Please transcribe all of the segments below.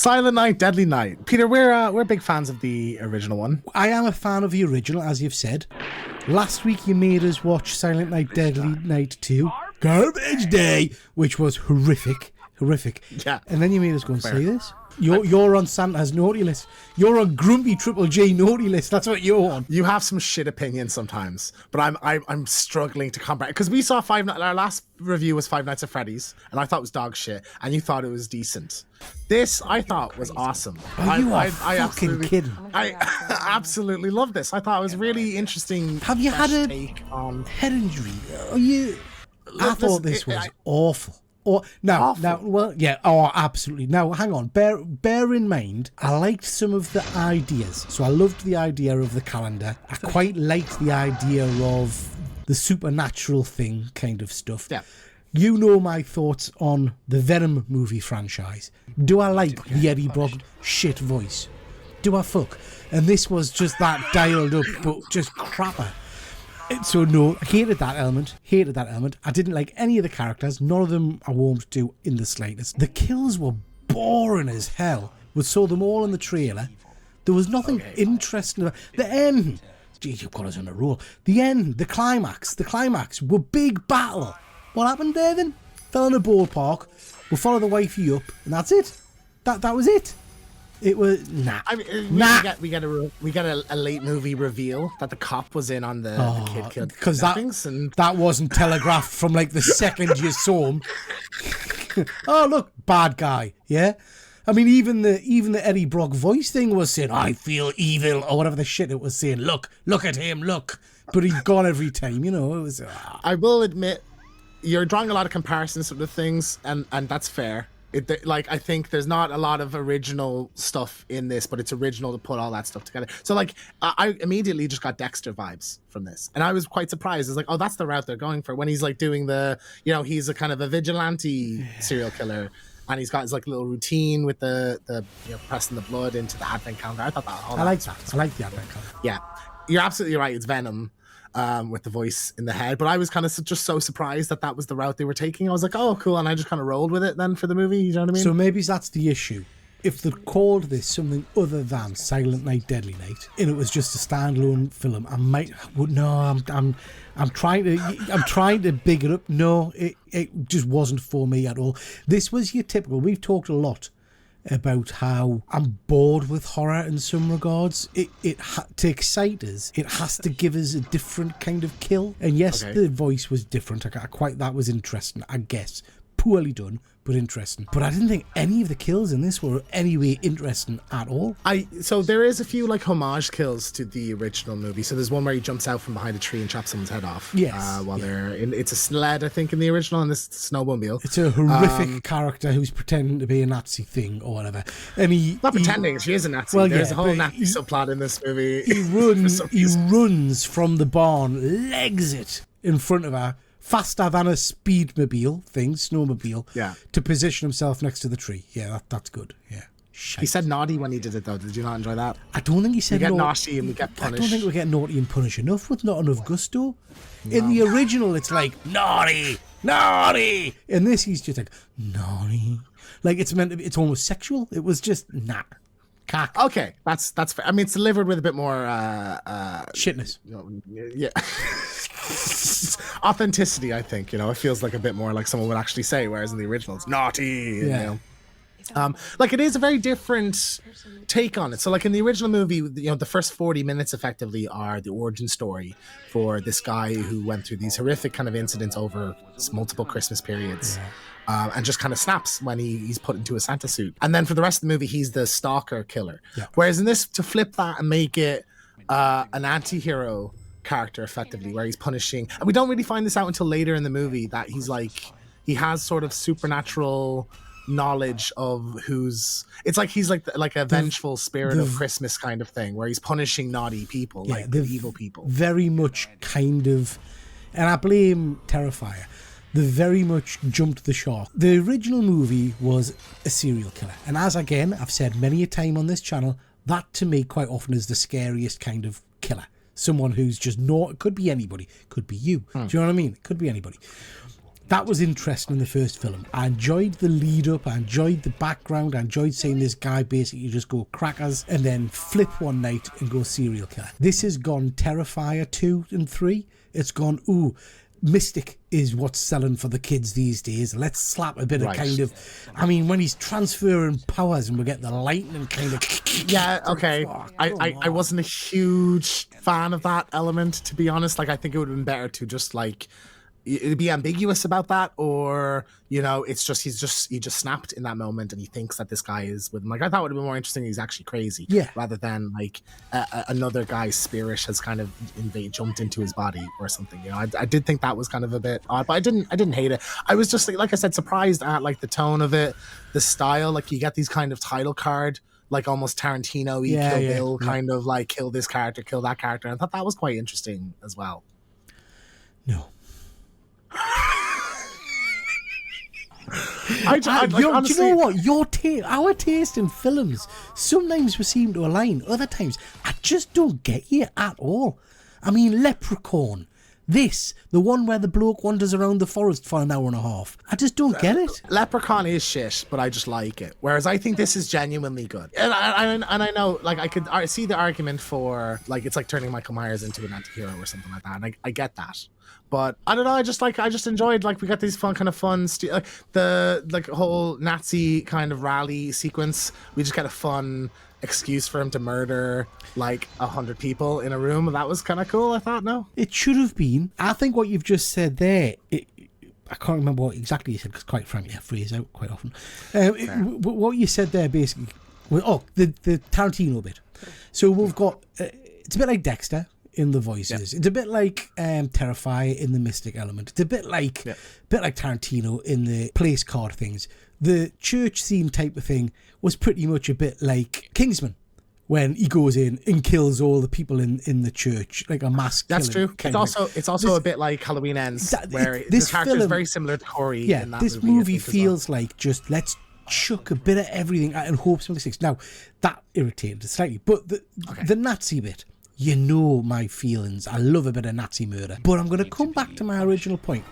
Silent Night, Deadly Night. Peter, we're big fans of the original one. I am a fan of the original, as you've said. Last week you made us watch Silent Night, Deadly Night 2, Garbage Day, which was horrific. Yeah. And then you made us go and see this. You're on Santa's naughty list. You're on Grumpy Triple J naughty list. That's what you're on. You have some shit opinions sometimes, but I'm struggling to comprehend, because we saw our last review was Five Nights at Freddy's, and I thought it was dog shit, and you thought it was decent. This I thought was awesome. I fucking kidding. I absolutely love this. I thought it was really interesting. Have you had a take on head injury? I thought this was awful. Absolutely. Now, hang on. Bear in mind, I liked some of the ideas. So I loved the idea of the calendar. I quite liked the idea of the supernatural thing kind of stuff. Yeah. You know my thoughts on the Venom movie franchise. Do I like the Eddie Brock shit voice? Do I fuck? And this was just that dialed up, but just crapper. So no, I hated that element. I didn't like any of the characters. None of them I warmed to in the slightest. The kills were boring as hell. We saw them all in the trailer. There was nothing interesting about the end. Geez, you've got us on a roll. The end, the climax were big battle. What happened there then? Fell in a ballpark. We'll follow the wifey up, and that's it. That was it. It was I mean, we get a late movie reveal that the cop was in on the kid killed, because that wasn't telegraphed from like the second you saw him. Oh look, bad guy. Yeah, I mean even the Eddie Brock voice thing was saying I feel evil or whatever the shit it was saying. Look at him, look. But he's gone every time. You know, it was. I will admit, you're drawing a lot of comparisons to the things, and that's fair. I think there's not a lot of original stuff in this, but it's original to put all that stuff together. So I immediately just got Dexter vibes from this, and I was quite surprised. It's like, oh, that's the route they're going for, when he's like doing he's a kind of a vigilante serial killer, and he's got his like little routine with the pressing the blood into the advent calendar. I thought that. I like that. I like the advent calendar. Yeah, you're absolutely right. It's Venom. With the voice in the head, but I was kind of just so surprised that was the route they were taking. I was like, oh cool, and I just kind of rolled with it then for the movie, you know what I mean? So maybe that's the issue. If they'd called this something other than Silent Night, Deadly Night, and it was just a standalone film, I'm trying to big it up. No, it just wasn't for me at all. This was your typical. We've talked a lot about how I'm bored with horror in some regards. To excite us, it has to give us a different kind of kill. And yes, the voice was different. That was interesting, I guess. Poorly done, but interesting. But I didn't think any of the kills in this were anyway interesting at all. So there is a few like homage kills to the original movie. So there's one where he jumps out from behind a tree and chops someone's head off. Yes. They're in, it's a sled, I think, in the original, and this snowmobile. It's a horrific character who's pretending to be a Nazi thing or whatever. And not pretending, she is a Nazi. Well, there's a whole Nazi subplot in this movie. He runs from the barn, legs it in front of her, faster than a snowmobile, to position himself next to the tree. Yeah, that's good. Yeah. Shite. He said naughty when he did it, though. Did you not enjoy that? I don't think he said naughty. We get naughty and we get punished. I don't think we get naughty and punished enough with not enough gusto. No. In the original, it's like, naughty. In this, he's just like, naughty. Like, it's almost sexual. It was just, cock. Okay, that's fair. I mean, it's delivered with a bit more shitness. Yeah. Authenticity, I think. It feels like a bit more like someone would actually say, whereas in the original it's naughty. Yeah. It is a very different take on it. So like in the original movie, the first 40 minutes effectively are the origin story for this guy who went through these horrific kind of incidents over multiple Christmas periods. And just kind of snaps when he's put into a Santa suit. And then for the rest of the movie, he's the stalker killer. Yeah. Whereas in this, to flip that and make it an anti-hero character effectively, where he's punishing, and we don't really find this out until later in the movie, that he has sort of supernatural knowledge of it's like he's like a vengeful spirit of Christmas kind of thing, where he's punishing naughty people, the evil people. Very much kind of, and I blame Terrifier, they very much jumped the shark. The original movie was a serial killer, and as again I've said many a time on this channel, that to me quite often is the scariest kind of killer. Someone who's just not, it could be anybody, could be you. Do you know what I mean? It could be anybody. That was interesting in the first film. I enjoyed the lead up, I enjoyed the background, I enjoyed seeing this guy basically just go crackers and then flip one night and go serial killer. This has gone Terrifier 2 and 3. It's gone, ooh, Mystic is what's selling for the kids these days. Let's slap a bit of kind of, I mean, when he's transferring powers and we get the lightning kind of. Yeah, okay. I wasn't a huge fan of that element, to be honest. Like, I think it would have been better to just like it'd be ambiguous about that, or it's just he just snapped in that moment and he thinks that this guy is with him. Like, I thought it would have been more interesting he's actually crazy, rather than like another guy's spirit has kind of jumped into his body or something. I did think that was kind of a bit odd, but I didn't hate it. I was just like I said, surprised at like the tone of it, the style. Like, you get these kind of title card, like almost Tarantino-y, Kill Bill kind of like kill this character, kill that character. And I thought that was quite interesting as well. No. Honestly, do you know what? Our taste in films, sometimes we seem to align, other times I just don't get you at all. I mean, Leprechaun, the one where the bloke wanders around the forest for an hour and a half. I just don't get it. Leprechaun is shit, but I just like it. Whereas I think this is genuinely good. And I know, like, I could see the argument for, like, it's like turning Michael Myers into an anti-hero or something like that. And I get that. But I don't know. I just enjoyed, like, we got these fun the whole Nazi kind of rally sequence. We just got a fun excuse for him to murder like 100 people in a room. That was kind of cool. I thought. No, it should have been. I think what you've just said there. I can't remember what exactly you said because, quite frankly, I freeze out quite often. What you said there basically. The Tarantino bit. So we've got. It's a bit like Dexter in the voices. It's a bit like Terrifier in the mystic element. It's a bit like Tarantino in the place card things. The church scene type of thing was pretty much a bit like Kingsman, when he goes in and kills all the people in the church, like a mass killing. That's true. It's also a bit like Halloween Ends, where this character is very similar to Corey. Yeah, in that this movie feels like just let's chuck a bit of everything and hope something sticks. Now, that irritated slightly, but the Nazi bit, my feelings. I love a bit of Nazi murder. But I'm going to come back to my original point.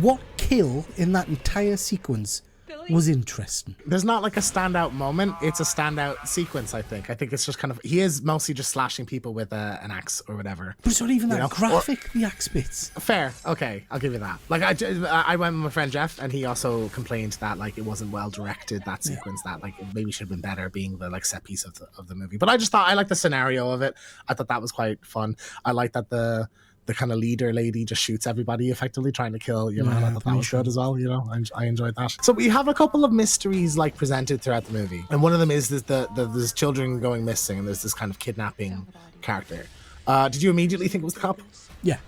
What kill in that entire sequence was interesting? There's not like a standout moment. It's a standout sequence, I think. I think it's just kind of... He is mostly just slashing people with an axe or whatever. But it's not even that graphic, the axe bits. Fair. Okay, I'll give you that. Like, I went with my friend Jeff, and he also complained that, like, it wasn't well directed, that sequence, that, like, it maybe should have been better being the, like, set piece of the movie. But I just thought... I liked the scenario of it. I thought that was quite fun. I liked that the kind of leader lady just shoots everybody effectively trying to kill, and I thought that was good as well, I enjoyed that. So we have a couple of mysteries like presented throughout the movie, and one of them is there's children going missing, and there's this kind of kidnapping character. Did you immediately think it was the cop? Yeah.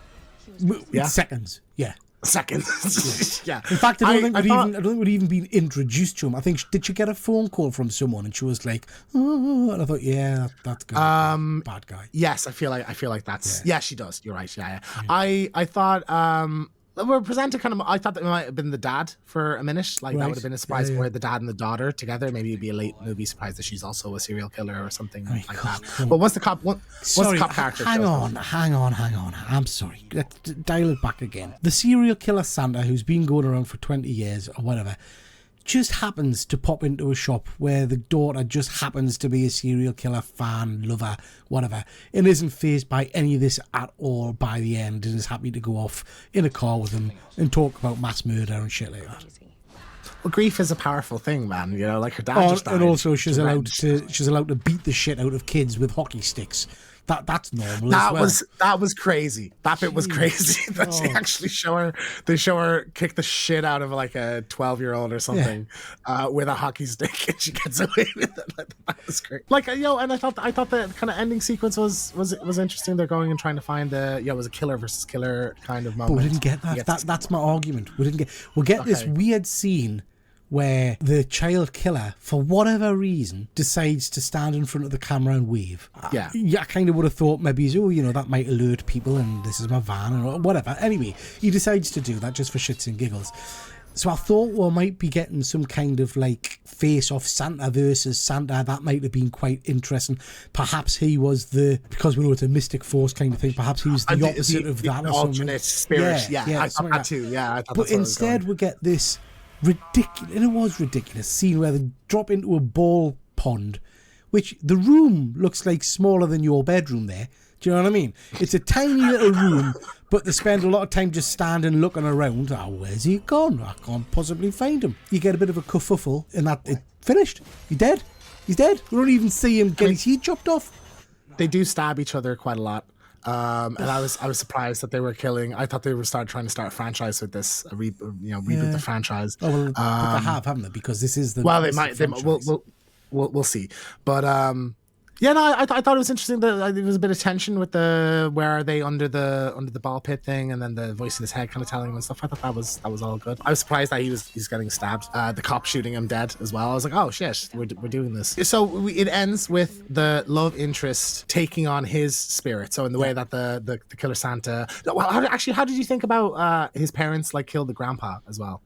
Seconds. Yeah. Seconds. Yeah. In fact, I don't think we'd even been introduced to him. I think did she get a phone call from someone and she was like, oh, and I thought, yeah, that's good. Bad guy. Yes, I feel like that's she does. You're right. Yeah. I thought we're presented kind of... I thought that it might have been the dad for a minute. Like, that would have been a surprise where the dad and the daughter together. Maybe it'd be a late movie surprise that she's also a serial killer or something like that. But once the cop character... Hang on. I'm sorry. Let's dial it back again. The serial killer Santa, who's been going around for 20 years or whatever, just happens to pop into a shop where the daughter just happens to be a serial killer fan, lover, whatever, and isn't fazed by any of this at all by the end, and is happy to go off in a car with him and talk about mass murder and shit like that. Well, grief is a powerful thing, man. Like, her dad just died. And also she's allowed to beat the shit out of kids with hockey sticks. That's normal. That was crazy. That bit was crazy. That they actually they show her kick the shit out of like a 12-year-old or something with a hockey stick, and she gets away with it. That was great. Like, and I thought the kind of ending sequence was interesting. They're going and trying to find it was a killer versus killer kind of moment. But we didn't get that. That's my argument. We'll get this weird scene where the child killer, for whatever reason, decides to stand in front of the camera and wave. I kind of would have thought maybe that might alert people and this is my van or whatever. Anyway, he decides to do that just for shits and giggles. So I thought we might be getting some kind of like face-off Santa versus Santa. That might have been quite interesting. Perhaps he was because we know it's a mystic force kind of thing, perhaps he was the opposite of that or something. Alternate spirit. Yeah, I thought that too. Yeah, I thought but instead we get this ridiculous, and it was ridiculous, scene where they drop into a ball pond, which the room looks like smaller than your bedroom there. Do you know what I mean? It's a tiny little room, but they spend a lot of time just standing looking around. Oh, where's he gone? I can't possibly find him. You get a bit of a kerfuffle, and it finished. He's dead. He's dead. We don't even see him get his head chopped off. They do stab each other quite a lot. And I was surprised that they were killing. I thought they were trying to start a franchise with this, reboot the franchise. Oh well, but they haven't they? Because this is the well, they might. We'll see. But yeah, no, I thought it was interesting that there was a bit of tension with where are they under the ball pit thing, and then the voice in his head kind of telling him and stuff. I thought that was all good. I was surprised that he's getting stabbed. The cop shooting him dead as well. I was like, oh shit, we're doing this. So it ends with the love interest taking on his spirit. So in the way that the killer Santa. Well, how did you think about his parents like killed the grandpa as well?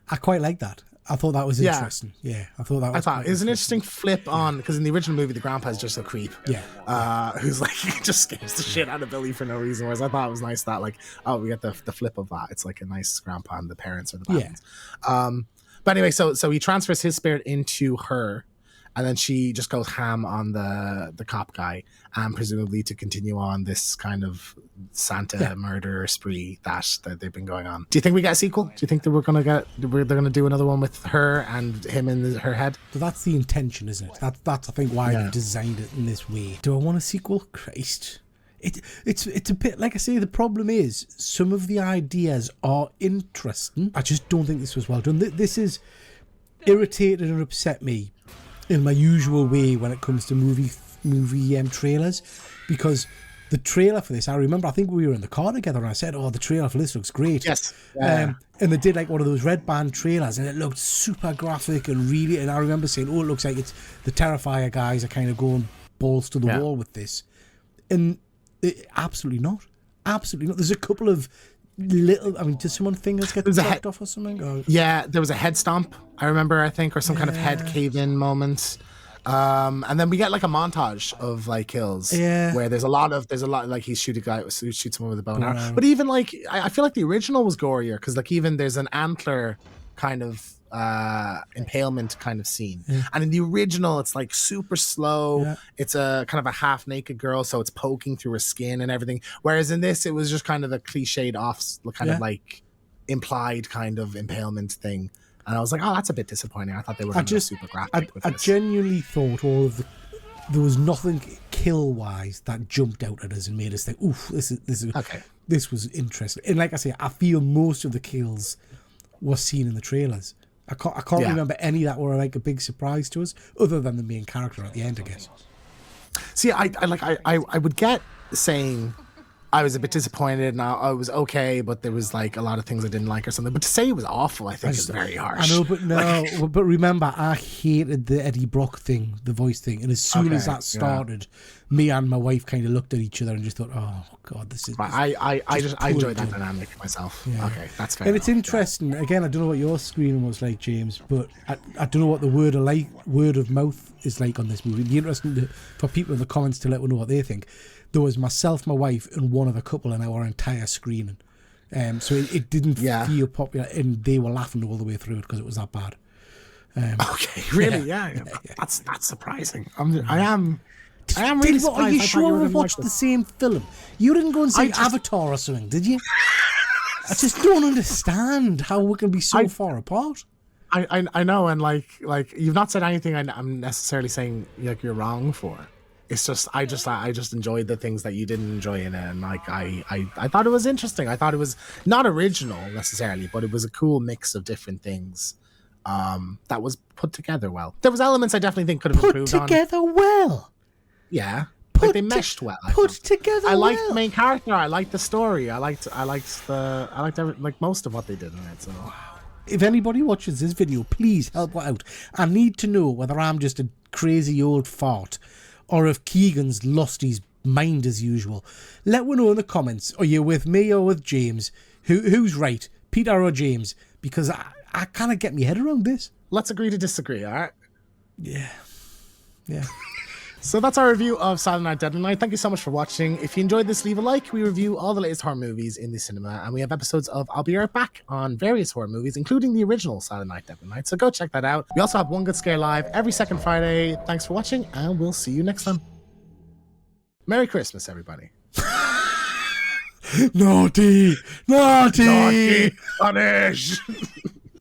I quite like that. I thought that was interesting. Yeah, I thought it was an interesting flip on, because in the original movie, the grandpa is just a creep. Yeah. Who's like, just scares the shit out of Billy for no reason. Whereas I thought it was nice that, like, oh, we get the flip of that. It's like a nice grandpa and the parents are the bad ones. But anyway, so he transfers his spirit into her, and then she just goes ham on the cop guy, and presumably to continue on this kind of Santa murder spree that they've been going on. Do you think we get a sequel? Do you think that they're gonna do another one with her and him in her head? So that's the intention, isn't it? That's I think why they designed it in this way. Do I want a sequel? Christ. It's a bit, like I say, the problem is some of the ideas are interesting. I just don't think this was well done. This is irritated and upset me in my usual way when it comes to movie trailers, because the trailer for this, I remember, I think we were in the car together and I said, oh, the trailer for this looks great. Yes. And they did like one of those red band trailers and it looked super graphic and I remember saying, oh, it looks like it's the Terrifier guys are kind of going balls to the wall with this. And absolutely not. There's a couple of did someone fingers get chopped off or something? Or? Yeah, there was a head stomp, I remember, I think, or some kind of head cave-in moment. And then we get like a montage of like kills where there's a lot like he shoots someone with a bow and arrow. But even like I feel like the original was gorier, because like even there's an antler kind of impalement kind of scene, and in the original it's like super slow. It's a kind of a half naked girl, so it's poking through her skin and everything, whereas in this it was just kind of a cliched off kind of like implied kind of impalement thing. And I was like, oh, that's a bit disappointing. I thought they were going to be super graphic with this. I genuinely thought there was nothing kill-wise that jumped out at us and made us think, oof, this is okay. This was interesting. And like I say, I feel most of the kills were seen in the trailers. I can't remember any that were like a big surprise to us, other than the main character at the end, I guess. See, I would get saying I was a bit disappointed and I was okay, but there was like a lot of things I didn't like or something. But to say it was awful, I think is very harsh. I know, but no, but remember, I hated the Eddie Brock thing, the voice thing, and as soon as that started, me and my wife kind of looked at each other and just thought, "Oh God, this is." I enjoyed that dynamic myself. Yeah. Okay, that's fair. And it's interesting. Again, I don't know what your screening was like, James, but I don't know what the word of mouth is like on this movie. It'd be interesting for people in the comments to let me know what they think. There was myself, my wife, and one other couple in our entire screening. So it didn't feel popular, and they were laughing all the way through it because it was that bad. Okay, really? Yeah. That's surprising. I am really surprised. Are you sure we watched the same film? You didn't go and see Avatar or something, did you? I just don't understand how we can be so far apart. I know, and like you've not said anything I'm necessarily saying like you're wrong for. It's just I just enjoyed the things that you didn't enjoy in it, and like I thought it was interesting. I thought it was not original necessarily, but it was a cool mix of different things that was put together well. There was elements I definitely think could have improved on. Put together well. Yeah, they meshed well. Together well. I liked the main character. I liked the story. I liked most of what they did in it. So. Wow. If anybody watches this video, please help out. I need to know whether I'm just a crazy old fart, or if Keegan's lost his mind as usual. Let me know in the comments. Are you with me or with James? Who's right, Peter or James? Because I kind of get my head around this. Let's agree to disagree, all right? Yeah. So that's our review of Silent Night, Deadly Night. Thank you so much for watching. If you enjoyed this, leave a like. We review all the latest horror movies in the cinema, and we have episodes of I'll Be Right Back on various horror movies, including the original Silent Night, Deadly Night. So go check that out. We also have One Good Scare live every second Friday. Thanks for watching, and we'll see you next time. Merry Christmas, everybody. Naughty! Naughty! Punish!